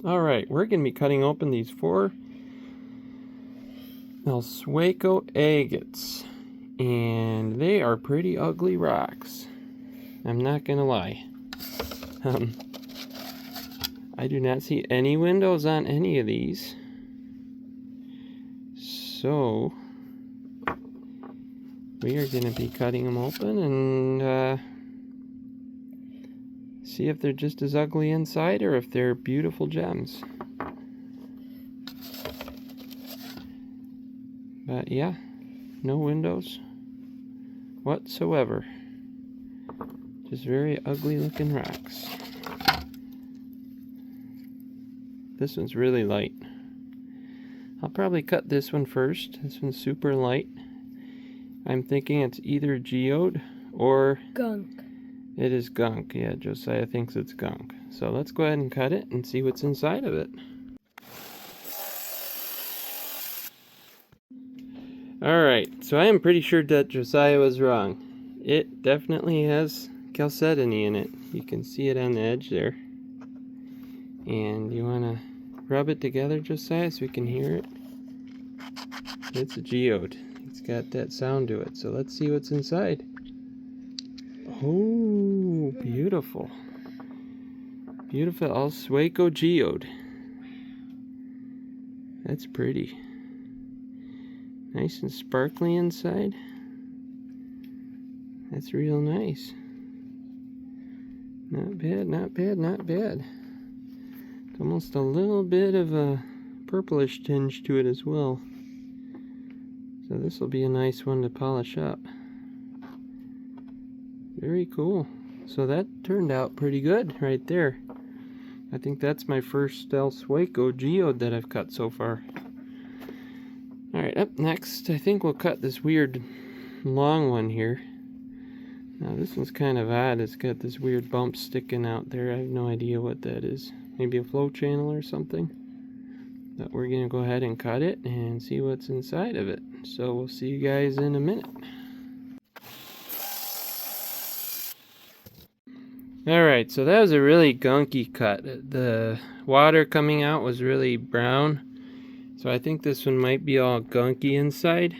Alright, we're going to be cutting open these 4 Sueco agates. And they are pretty ugly rocks. I'm not going to lie. I do not see any windows on any of these. So, we are going to be cutting them open and see if they're just as ugly inside or if they're beautiful gems. But yeah, no windows whatsoever. Just very ugly looking rocks. This one's really light. I'll probably cut this one first. This one's super light. I'm thinking it's either geode or gunk. It is gunk. Yeah, Josiah thinks it's gunk. So let's go ahead and cut it and see what's inside of it. Alright, so I am pretty sure that Josiah was wrong. It definitely has chalcedony in it. You can see it on the edge there. And you want to rub it together, Josiah, so we can hear it. It's a geode. It's got that sound to it. So let's see what's inside. Oh, beautiful. Beautiful Sueco geode. That's pretty. Nice and sparkly inside. That's real nice. Not bad, not bad, not bad. It's almost a little bit of a purplish tinge to it as well. So this will be a nice one to polish up. Very cool. So that turned out pretty good right there. I think that's my first Sueco geode that I've cut so far. Alright, up next, I think we'll cut this weird long one here. Now this one's kind of odd. It's got this weird bump sticking out there. I have no idea what that is. Maybe a flow channel or something. But we're going to go ahead and cut it and see what's inside of it. So we'll see you guys in a minute. Alright, so that was a really gunky cut. The water coming out was really brown. So I think this one might be all gunky inside.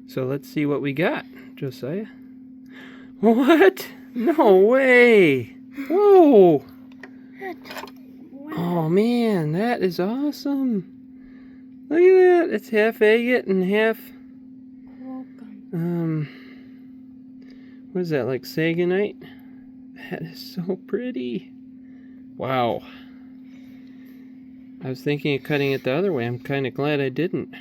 So let's see what we got, Josiah. What? No way! Whoa! Oh man, that is awesome! Look at that! It's half agate and half... what is that, like sagonite? That is so pretty. Wow. I was thinking of cutting it the other way. I'm kind of glad I didn't.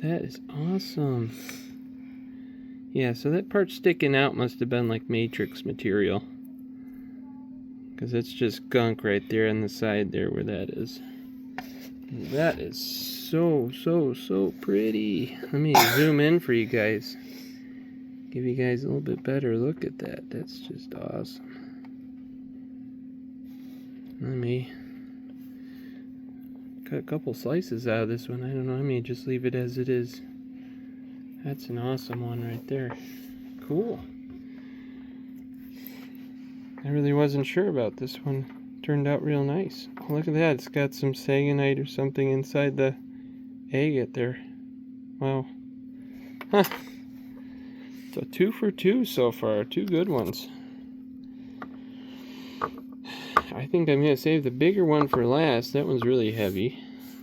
That is awesome. Yeah, so that part sticking out must have been like matrix material. Because it's just gunk right there on the side there where that is. That is so pretty. Let me zoom in for you guys. Give you guys a little bit better look at that. That's just awesome. Let me cut a couple slices out of this one. I don't know, I may just leave it as it is. That's an awesome one right there. Cool. I really wasn't sure about this one. Turned out real nice. Oh, look at that. It's got some sagonite or something inside the agate there. Wow. Huh. So 2 for 2 so far. 2 good ones. I think I'm going to save the bigger one for last. That one's really heavy.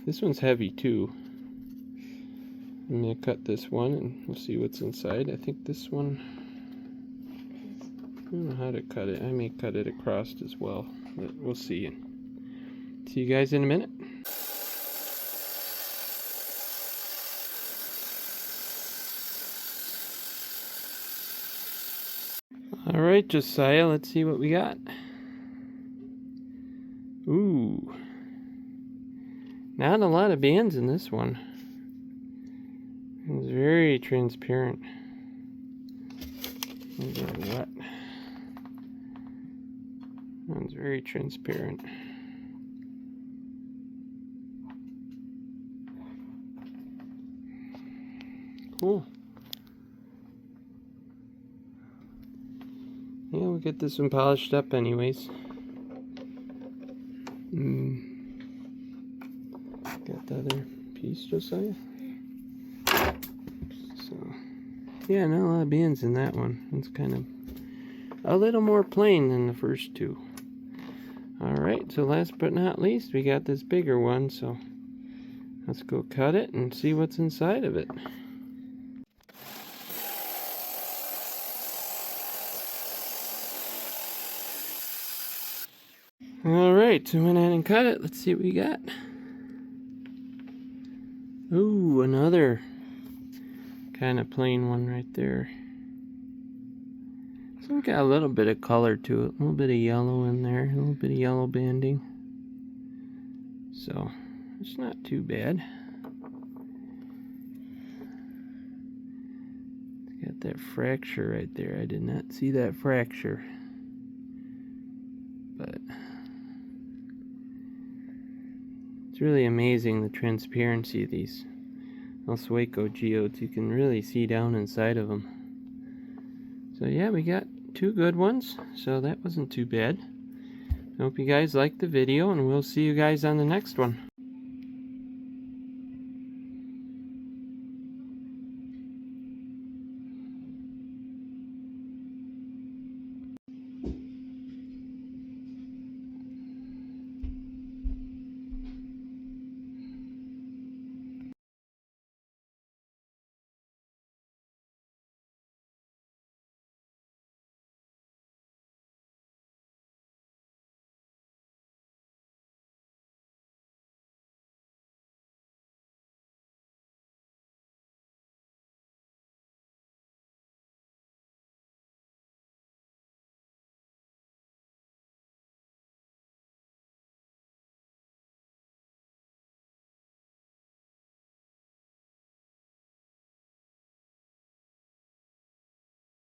This one's heavy too. I'm going to cut this one and we'll see what's inside. I think this one, I don't know how to cut it. I may cut it across as well, but we'll see. See you guys in a minute. Alright, Josiah, let's see what we got. Ooh. Not a lot of bands in this one. It's very transparent. It's wet. It's very transparent. Cool. Yeah, we'll get this one polished up anyways. Got the other piece, Josiah? So, yeah, not a lot of bands in that one. It's kind of a little more plain than the first two. Alright, so last but not least, we got this bigger one, so let's go cut it and see what's inside of it. Alright, so went ahead and cut it. Let's see what we got. Ooh, another kind of plain one right there. So we got a little bit of color to it, a little bit of yellow in there, a little bit of yellow banding. So it's not too bad. It's got that fracture right there. I did not see that fracture. But it's really amazing the transparency of these Sueco geodes. You can really see down inside of them. So yeah, we got two good ones, so that wasn't too bad. I hope you guys liked the video, and we'll see you guys on the next one.